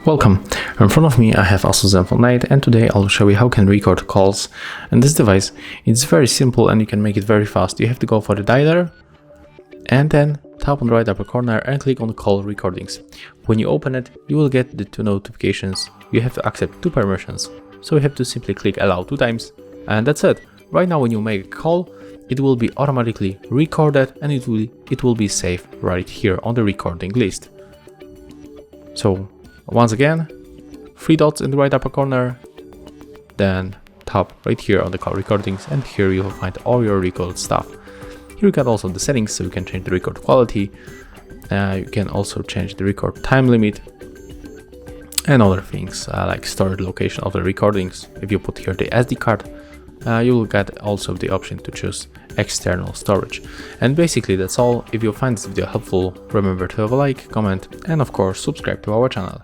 Welcome. In front of me I have ASUS Zenfone 8, and today I'll show you how you can record calls. And this device, it's very simple and you can make it very fast. You have to go for the dialer and then tap on the right upper corner and click on the call recordings. When you open it, you will get the 2 notifications. You have to accept 2 permissions. So you have to simply click allow 2 times, and that's it. Right now when you make a call, it will be automatically recorded and it will be saved right here on the recording list. So once again, 3 dots in the right upper corner, then tap right here on the call recordings, and here you will find all your record stuff. Here you got also the settings, so you can change the record quality, you can also change the record time limit and other things like storage location of the recordings. If you put here the SD card, you will get also the option to choose external storage. And basically that's all. If you find this video helpful, remember to have a like, comment, and of course subscribe to our channel.